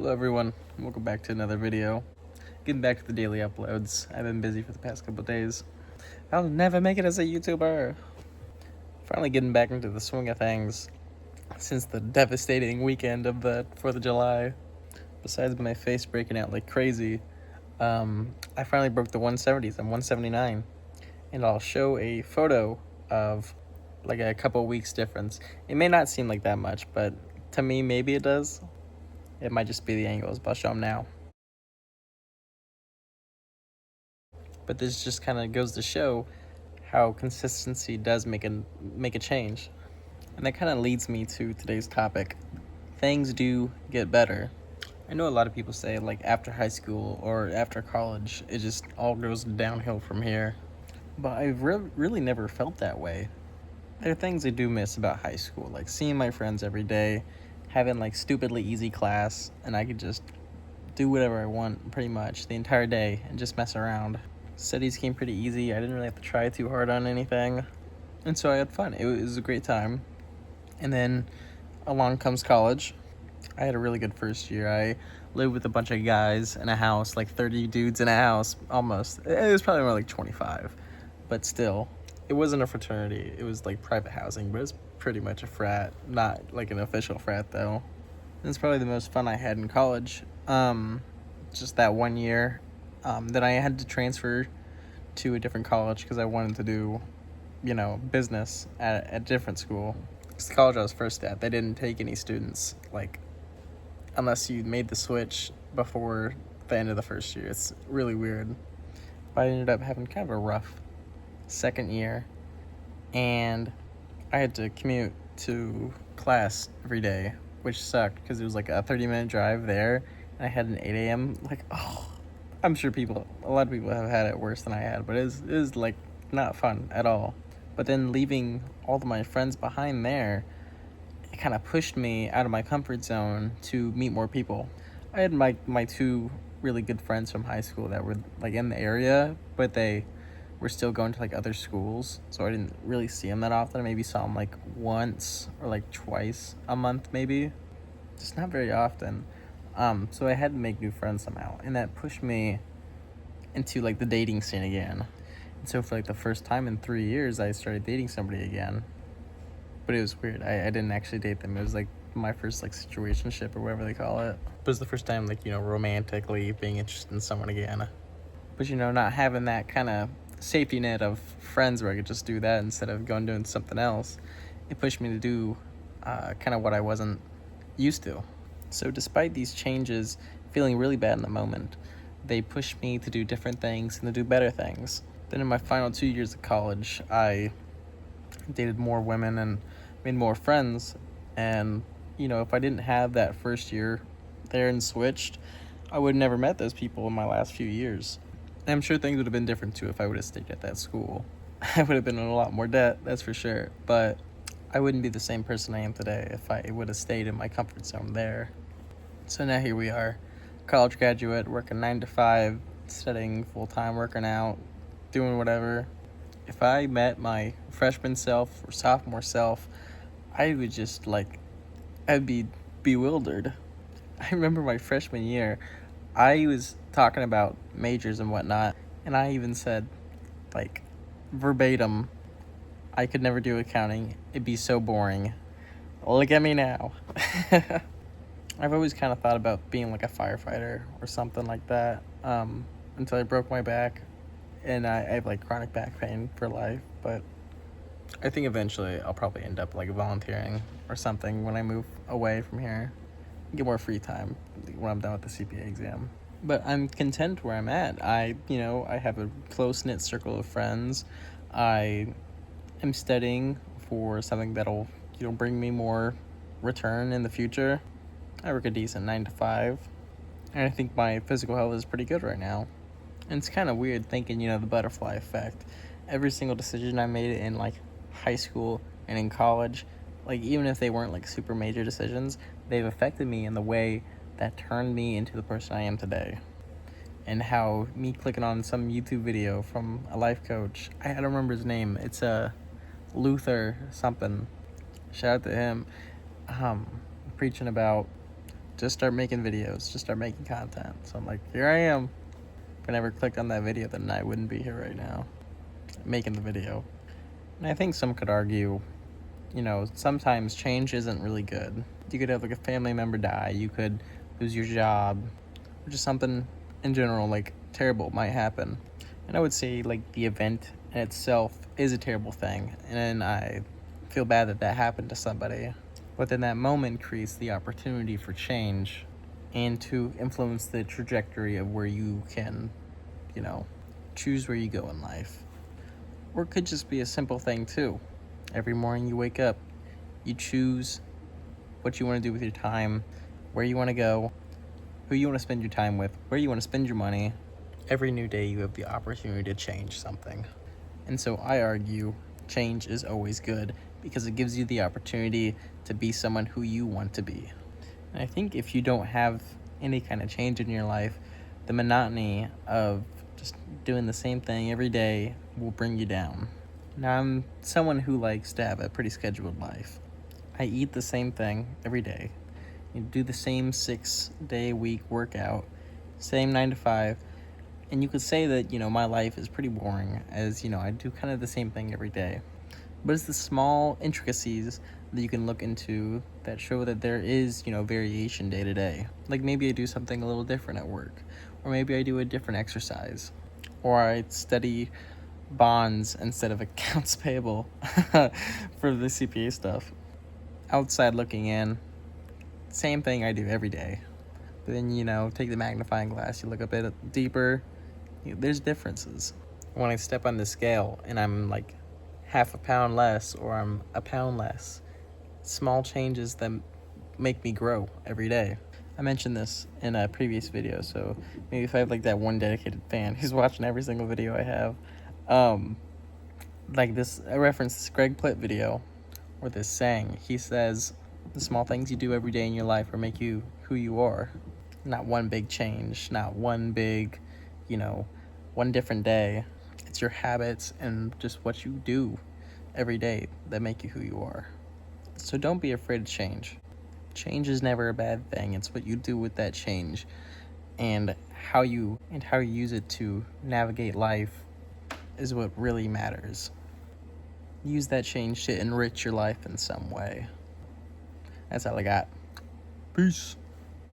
Hello everyone, welcome back to another video. Getting back to the daily uploads. I've been busy for the past couple days. I'll never make it as a YouTuber. Finally getting back into the swing of things since the devastating weekend of the 4th of July. Besides my face breaking out like crazy, I finally broke the 170s. I'm 179. And I'll show a photo of like a couple weeks difference. It may not seem like that much, but to me maybe it does. It might just be the angles, but I'll show them now. But this just kind of goes to show how consistency does make a change. And that kind of leads me to today's topic. Things do get better. I know a lot of people say like after high school or after college, it just all goes downhill from here. But I've really never felt that way. There are things I do miss about high school, like seeing my friends every day, having like stupidly easy class, and I could just do whatever I want pretty much the entire day and just mess around. Studies came pretty easy. I didn't really have to try too hard on anything. And so I had fun. It was a great time. And then along comes college. I had a really good first year. I lived with a bunch of guys in a house, like 30 dudes in a house, almost. It was probably more like 25. But still, it wasn't a fraternity. It was like private housing, but it's pretty much a frat. Not like an official frat, though. And it's probably the most fun I had in college. Just that 1 year. Then I had to transfer to a different college because I wanted to do, business at a different school. Because the college I was first at, they didn't take any students, like, unless you made the switch before the end of the first year. It's really weird. But I ended up having kind of a rough second year, and I had to commute to class every day, which sucked because it was like a 30-minute drive there, and I had an 8 a.m. I'm sure a lot of people have had it worse than I had, but it was like not fun at all. But then leaving all of my friends behind there, it kind of pushed me out of my comfort zone to meet more people. I had my two really good friends from high school that were like in the area, but they were still going to like other schools, so I didn't really see them that often. I maybe saw them like once or like twice a month, maybe, just not very often. So I had to make new friends somehow, and that pushed me into like the dating scene again. And so for like the first time in 3 years, I started dating somebody again. But it was weird. I didn't actually date them. It was like my first like situationship or whatever they call it. It was the first time like romantically being interested in someone again. But not having that kind of safety net of friends where I could just do that instead of going doing something else, it pushed me to do kind of what I wasn't used to. So despite these changes feeling really bad in the moment, they pushed me to do different things and to do better things. Then in my final 2 years of college, I dated more women and made more friends. And, if I didn't have that first year there and switched, I would have never met those people in my last few years. And I'm sure things would have been different too if I would have stayed at that school. I would have been in a lot more debt, that's for sure. But I wouldn't be the same person I am today if I would have stayed in my comfort zone there. So now here we are, college graduate, working 9 to 5, studying full-time, working out, doing whatever. If I met my freshman self or sophomore self, I would just I'd be bewildered. I remember my freshman year, I was talking about majors and whatnot, and I even said, verbatim, I could never do accounting. It'd be so boring. Look at me now. I've always kind of thought about being like a firefighter or something like that, until I broke my back, and I have like chronic back pain for life. But I think eventually I'll probably end up like volunteering or something when I move away from here, get more free time when I'm done with the CPA exam. But I'm content where I'm at. I have a close-knit circle of friends. I am studying for something that'll bring me more return in the future. I work a decent 9 to 5, and I think my physical health is pretty good right now. And it's kind of weird thinking, the butterfly effect. Every single decision I made in like high school and in college, like even if they weren't like super major decisions, they've affected me in the way that turned me into the person I am today. And how me clicking on some YouTube video from a life coach, I don't remember his name, it's Luther something, shout out to him, preaching about just start making videos, just start making content. So I'm like, here I am. If I never clicked on that video, then I wouldn't be here right now making the video. And I think some could argue, sometimes change isn't really good. You could have like a family member die, you could lose your job, or just something in general like terrible might happen. And I would say like the event in itself is a terrible thing, and I feel bad that that happened to somebody. But then that moment creates the opportunity for change and to influence the trajectory of where you can, choose where you go in life. Or it could just be a simple thing too. Every morning you wake up, you choose what you want to do with your time, where you want to go, who you want to spend your time with, where you want to spend your money. Every new day you have the opportunity to change something. And so I argue change is always good because it gives you the opportunity to be someone who you want to be. And I think if you don't have any kind of change in your life, the monotony of just doing the same thing every day will bring you down. Now, I'm someone who likes to have a pretty scheduled life. I eat the same thing every day. You do the same 6-day week workout, same 9 to 5. And you could say that, my life is pretty boring as, I do kind of the same thing every day. But it's the small intricacies that you can look into that show that there is, variation day to day. Like maybe I do something a little different at work, or maybe I do a different exercise, or I study bonds instead of accounts payable for the CPA stuff. Outside looking in, same thing I do every day. But then, take the magnifying glass, you look a bit deeper, there's differences. When I step on the scale and I'm like half a pound less or I'm a pound less, small changes that make me grow every day. I mentioned this in a previous video, so maybe if I have like that one dedicated fan who's watching every single video I have, like this, I referenced this Greg Plitt video or this saying. He says, the small things you do every day in your life will make you who you are. Not one big change, not one big, one different day. It's your habits and just what you do every day that make you who you are. So don't be afraid to change. Change is never a bad thing. It's what you do with that change and how you use it to navigate life is what really matters. Use that change to enrich your life in some way. That's all I got. Peace.